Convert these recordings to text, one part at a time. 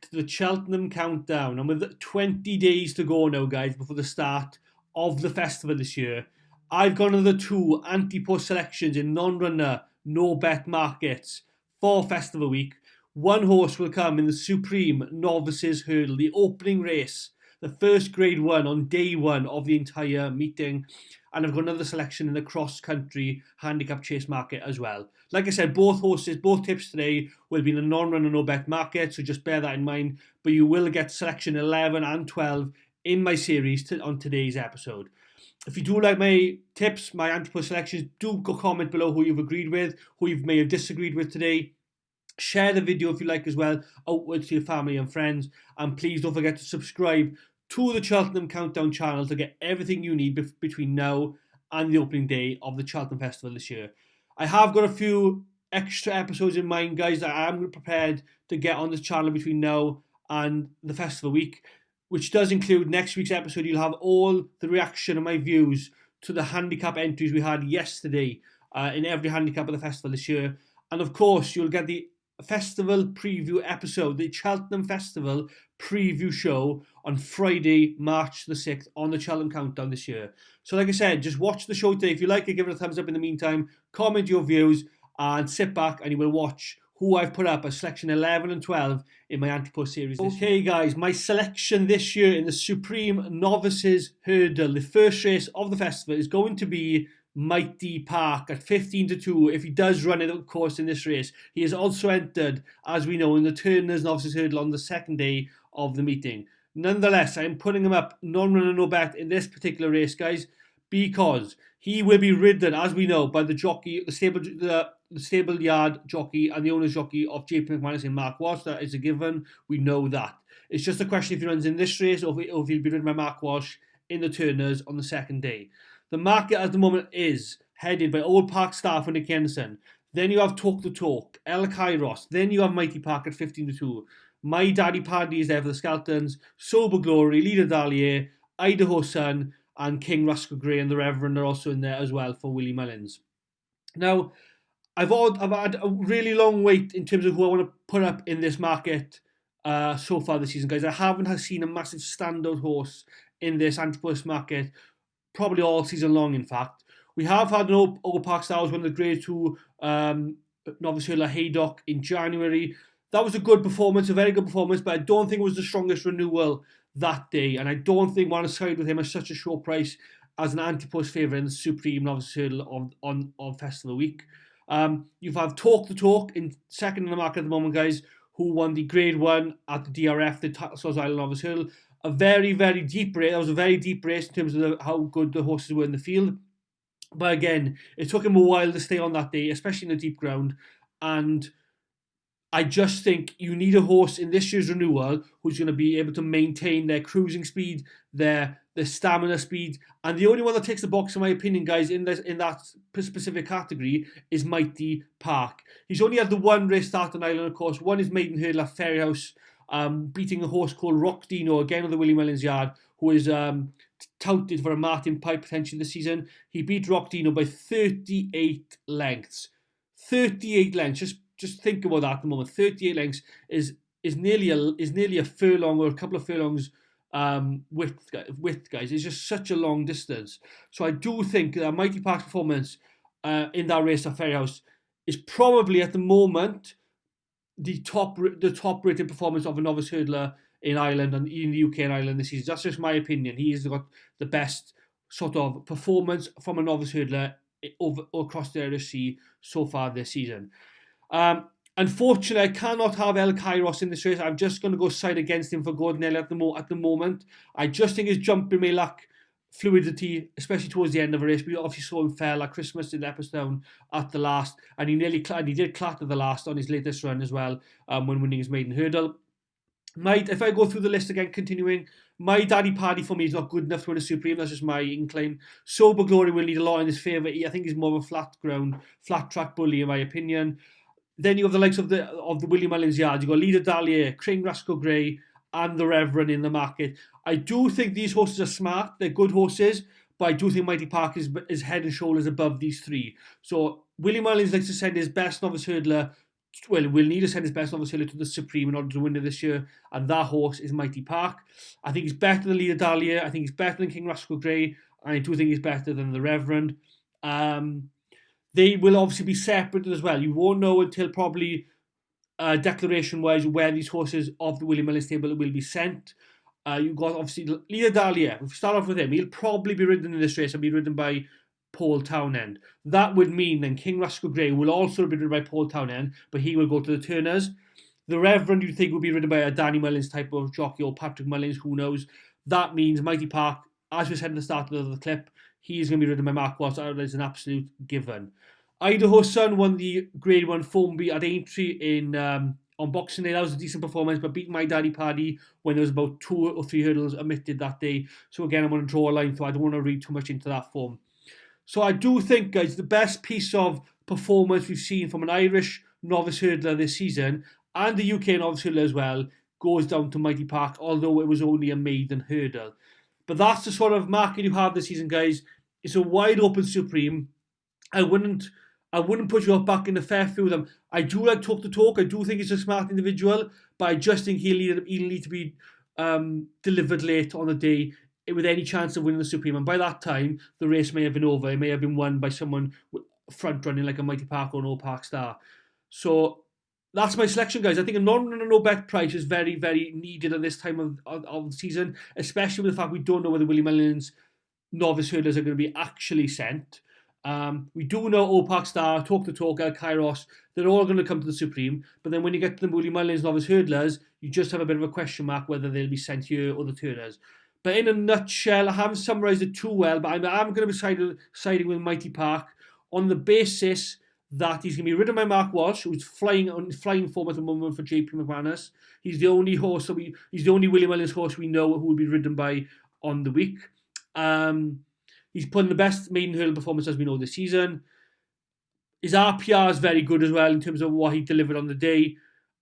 to the Cheltenham Countdown, and with 20 days to go now, guys, before the start of the festival this year, I've gone to the two anti-post selections in non-runner, no-bet markets for Festival Week. One horse will come in the Supreme Novices Hurdle, the opening race, the first Grade 1 on day one of the entire meeting. And I've got another selection in the cross-country handicap chase market as well. Like I said, both tips today will be in the non-run and no-bet market, so just bear that in mind. But you will get selection 11 and 12 in my series on today's episode. If you do like my tips, my anti-post selections, do go comment below who you've agreed with, who you may have disagreed with today. Share the video if you like as well, outwards to your family and friends. And please don't forget to subscribe to the Cheltenham Countdown channel to get everything you need between now and the opening day of the Cheltenham Festival this year. I have got a few extra episodes in mind, guys, that I am prepared to get on this channel between now and the Festival Week, which does include next week's episode. You'll have all the reaction and my views to the handicap entries we had yesterday in every handicap of the festival this year. And of course, you'll get the festival preview episode, the Cheltenham Festival preview show on Friday, March the 6th on the Cheltenham Countdown this year. So like I said, just watch the show today. If you like it, give it a thumbs up in the meantime, comment your views, and sit back and you will watch who I've put up as selection 11 and 12 in my anti-post series. Okay guys, my selection this year in the Supreme Novices Hurdle, the first race of the festival, is going to be Mighty Park at 15-2 if he does run it, of course, in this race. He is also entered, as we know, in the Turners Novices Hurdle on the second day of the meeting. Nonetheless, I'm putting him up non-runner no bet in this particular race, guys, because he will be ridden, as we know, by the jockey, the stable yard jockey and the owner's jockey of JP McManus and Mark Walsh. That is a given. We know that. It's just a question if he runs in this race or if he'll be ridden by Mark Walsh in the Turners on the second day. The market at the moment is headed by Old Park Staff and Nick Henderson. Then you have Talk the Talk, El Kairos. Then you have Mighty Park at 15-2. My Daddy Paddy is there for the Skeltons. Sober Glory, Leader Dahlia, Idaho Sun, and King Rascal Grey and the Reverend are also in there as well for Willie Mullins. Now, I've had a really long wait in terms of who I want to put up in this market so far this season, guys. I haven't seen a massive standout horse in this anti-post market probably all season long, in fact. We have had an Old Park Stars win the Grade 2 Novice Hurdle Haydock in January. That was a good performance, a very good performance, but I don't think it was the strongest renewal that day, and I don't think I want to side with him at such a short price as an anti-post favourite in the Supreme Novice Hurdle on Festival Week. You have Talk the Talk in second in the market at the moment, guys, who won the Grade 1 at the DRF, the Tattlesaw's Island Novice Hurdle. A very, very deep race. That was a very deep race in terms of how good the horses were in the field. But again, it took him a while to stay on that day, especially in the deep ground. And I just think you need a horse in this year's renewal who's going to be able to maintain their cruising speed, their stamina speed. And the only one that takes the box, in my opinion, guys, in that specific category is Mighty Park. He's only had the one race start on Island, of course. One is Maiden Hurdle at Ferryhouse, beating a horse called Rock Dino, again of the Willie Mullins yard, who is touted for a Martin Pipe potential this season. He beat Rock Dino by 38 lengths. 38 lengths. Just think about that at the moment. 38 lengths is nearly a furlong or a couple of furlongs width, guys. It's just such a long distance. So I do think that Mighty Park's performance in that race at Ferryhouse is probably at the moment the top rated performance of a novice hurdler in Ireland and in the UK and Ireland this season. That's just my opinion. He's got the best sort of performance from a novice hurdler across the Irish Sea so far this season. Unfortunately, I cannot have El Kairos in this race. I'm just going to go side against him for Gordon Elliott at the moment. I just think his jumping may lack fluidity, especially towards the end of the race. We obviously saw him fail at Christmas in Epperstone at the last, and he did clatter the last on his latest run as well when winning his maiden hurdle. If I go through the list again, continuing, My Daddy Paddy for me is not good enough to win a Supreme. That's just my incline. Sober Glory will need a lot in his favour. I think he's more of a flat track bully in my opinion. Then you have the likes of the Willie Mullins yard. You've got Leader Dahlia, King Rascal Grey, and the Reverend in the market. I do think these horses are smart. They're good horses, but I do think Mighty Park is head and shoulders above these three. So Willie Mullins likes to send his best novice hurdler well, will need to send his best novice hurler to the Supreme in order to win it this year, and that horse is Mighty Park. I think he's better than Leader Dahlia. I think he's better than King Rascal Grey, and I do think he's better than the Reverend. They will obviously be separated as well. You won't know until probably declaration-wise where these horses of the William Ellen stable will be sent. You've got obviously Leader Dahlia. If we start off with him, he'll probably be ridden in this race and be ridden by Paul Townend. That would mean then King Rascal Grey will also be ridden by Paul Townend, but he will go to the Turners. The Reverend, you'd think, will be ridden by a Danny Mullins type of jockey or Patrick Mullins, who knows. That means Mighty Park, as we said at the start of the clip, he's going to be ridden by Mark Watts. That is an absolute given. Idaho's Son won the Grade 1 Formby at Aintree on Boxing Day. That was a decent performance, but beat My Daddy Paddy when there was about 2 or 3 hurdles omitted that day. So again, I'm going to draw a line, so I don't want to read too much into that form. So I do think, guys, the best piece of performance we've seen from an Irish novice hurdler this season, and the UK novice hurdler as well, goes down to Mighty Park, although it was only a maiden hurdle. But that's the sort of market you have this season, guys. It's a wide open Supreme. I wouldn't put you off back in the fair few of them. I do like Talk the Talk. I do think he's a smart individual, but I just think he'll need to be delivered late on the day with any chance of winning the Supreme. And by that time, the race may have been over. It may have been won by someone front running like a Mighty Park or an All Park Star. So that's my selection, guys. I think a non-runner, no-bet price is very, very needed at this time of the season, especially with the fact we don't know whether William Ellen's novice hurdlers are going to be actually sent. We do know All Park Star, Talk the Talk, El Kairos, they're all going to come to the Supreme. But then when you get to the William Mullins novice hurdlers, you just have a bit of a question mark whether they'll be sent here or the Turners. But in a nutshell, I haven't summarised it too well, but I'm going to be siding with Mighty Park on the basis that he's going to be ridden by Mark Walsh, who's flying form at the moment for JP McManus. He's the only horse he's the only William Mullins horse we know who will be ridden by on the week. He's put in the best maiden hurdle performance as we know this season. His RPR is very good as well in terms of what he delivered on the day.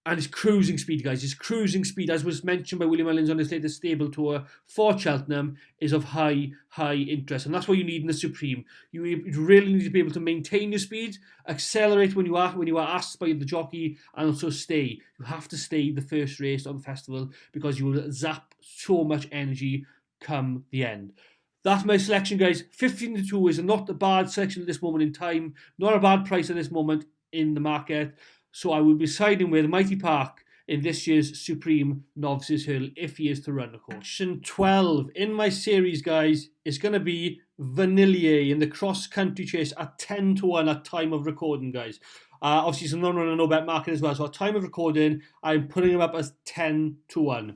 And his cruising speed, guys. His cruising speed, as was mentioned by William Mullins on his latest stable tour for Cheltenham, is of high interest. And that's what you need in the Supreme. You really need to be able to maintain your speed, accelerate when you are asked by the jockey, and also stay. You have to stay the first race on the festival because you will zap so much energy come the end. That's my selection, guys. 15-2 is not a bad selection at this moment in time. Not a bad price at this moment in the market. So I will be siding with Mighty Park in this year's Supreme Novices Hurdle if he is to run, of course. Section 12 in my series, guys, is going to be Vanillier in the cross-country chase at 10-1 at time of recording, guys. Obviously, it's a non-runner, no-bet market as well. So at time of recording, I'm putting him up as 10-1.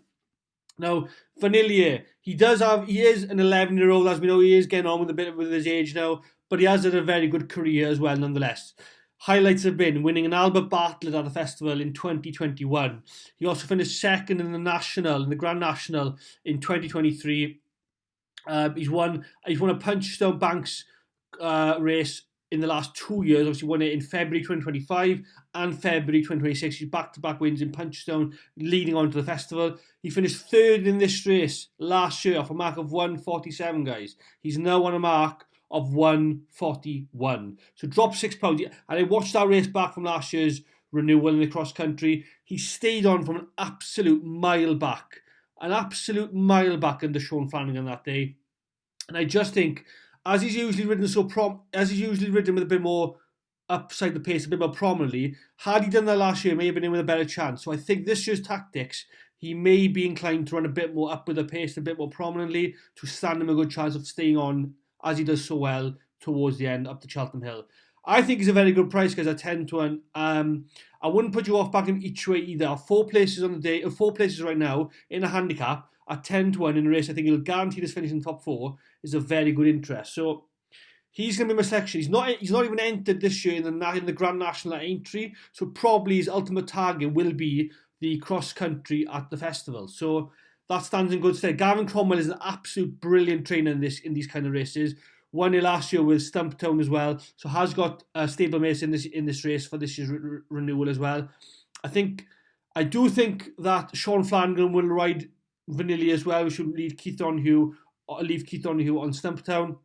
Now, Vanillier, he is an 11-year-old, as we know. He is getting on with his age now, but he has had a very good career as well, nonetheless. Highlights have been winning an Albert Bartlett at the festival in 2021. He also finished second in the Grand National in 2023. He's won a Punchstone Banks race in the last 2 years. Obviously won it in February 2025 and February 2026. He's back-to-back wins in Punchstone, leading on to the festival. He finished third in this race last year off a mark of 147, guys. He's now on a mark of 141. So dropped £6. And I watched that race back from last year's renewal in the cross country. He stayed on from an absolute mile back under Sean Flanagan that day. And I just think, as he's usually ridden with a bit more upside the pace, a bit more prominently, had he done that last year, he may have been in with a better chance. So I think this year's tactics, he may be inclined to run a bit more up with the pace, a bit more prominently, to stand him a good chance of staying on as he does so well towards the end up to Cheltenham Hill. I think he's a very good price, guys, at 10-1. I wouldn't put you off back in each way either. 4 places on the day, 4 places right now in a handicap at 10-1 in a race. I think he'll guarantee this finish in top 4 is a very good interest. So he's going to be my selection. He's not even entered this year in the Grand National at Aintree. So probably his ultimate target will be the cross country at the festival. So that stands in good stead. Gavin Cromwell is an absolute brilliant trainer in these kind of races. Won it last year with Stumptown as well. So has got stablemates in this race for this year's renewal as well. I do think that Sean Flanagan will ride Vanillier as well. We should leave Keith Donahue on Stumptown.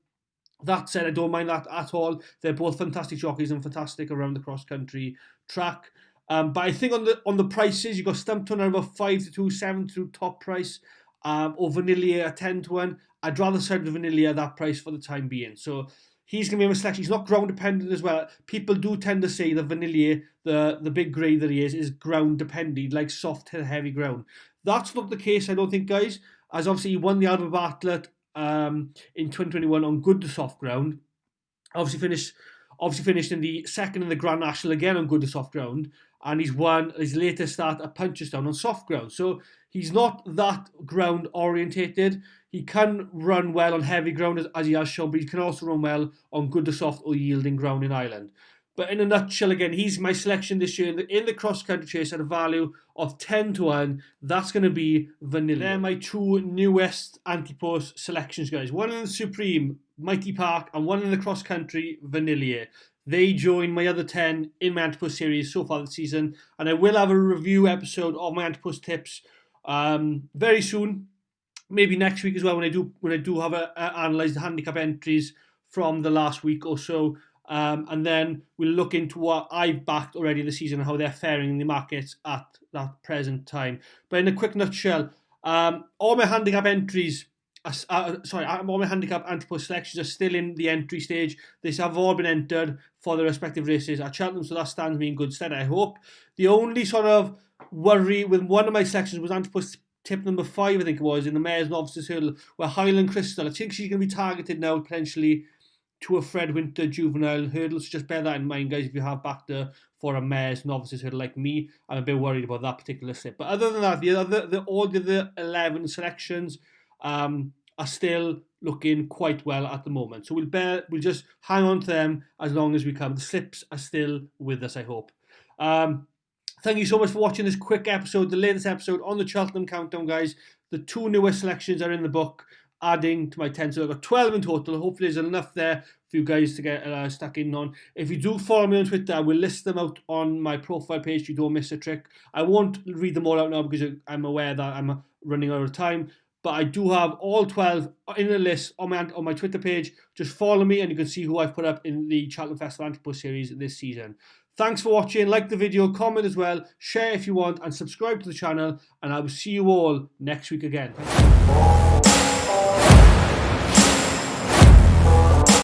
That said, I don't mind that at all. They're both fantastic jockeys and fantastic around the cross country track. But I think on the prices, you got Stumpton at about 5-2, 7 to top price, or Vanillier at 10-1. I'd rather side with Vanillier at that price for the time being. So he's going to be my selection. He's not ground dependent as well. People do tend to say that Vanillier, the big grade that he is ground dependent. He likes soft, heavy ground. That's not the case, I don't think, guys. As obviously he won the Albert Bartlett in 2021 on good to soft ground. Obviously finished in the second in the Grand National again on good to soft ground, and he's won his latest start at Punchestown on soft ground. So he's not that ground orientated. He can run well on heavy ground as he has shown, but he can also run well on good to soft or yielding ground in Ireland. But in a nutshell, again, he's my selection this year in the cross-country chase at a value of 10-1. That's going to be Vanillier. They're my two newest Ante selections, guys. One in the Supreme, Mighty Park, and one in the cross-country, Vanillier. They join my other 10 in my Ante series so far this season. And I will have a review episode of my Ante tips very soon. Maybe next week as well when I do have analyse the handicap entries from the last week or so. And then we'll look into what I've backed already this season and how they're faring in the markets at that present time. But in a quick nutshell, all my handicap entries, all my handicap Ante selections are still in the entry stage. They have all been entered for the respective races at Cheltenham, so that stands me in good stead, I hope. The only sort of worry with one of my selections was Ante tip number 5, I think it was, in the Mares Novices Hurdle, where Highland Crystal, I think she's going to be targeted now potentially to a Fred Winter juvenile hurdle. So just bear that in mind, guys, if you have backed her for a Mares Novices Hurdle like me. I'm a bit worried about that particular slip. But other than that, all the other 11 selections are still looking quite well at the moment. So we'll just hang on to them as long as we can. The slips are still with us, I hope. Thank you so much for watching this quick episode, the latest episode on the Cheltenham Countdown, guys. The 2 newest selections are in the book, adding to my 10. So I've got 12 in total. Hopefully there's enough there for you guys to get stuck in on. If you do follow me on Twitter, I will list them out on my profile page so you don't miss a trick. I won't read them all out now because I'm aware that I'm running out of time. But I do have all 12 in a list on my Twitter page. Just follow me and you can see who I've put up in the Cheltenham Festival Ante series this season. Thanks for watching. Like the video, comment as well, share if you want, and subscribe to the channel. And I will see you all next week again. Thank you.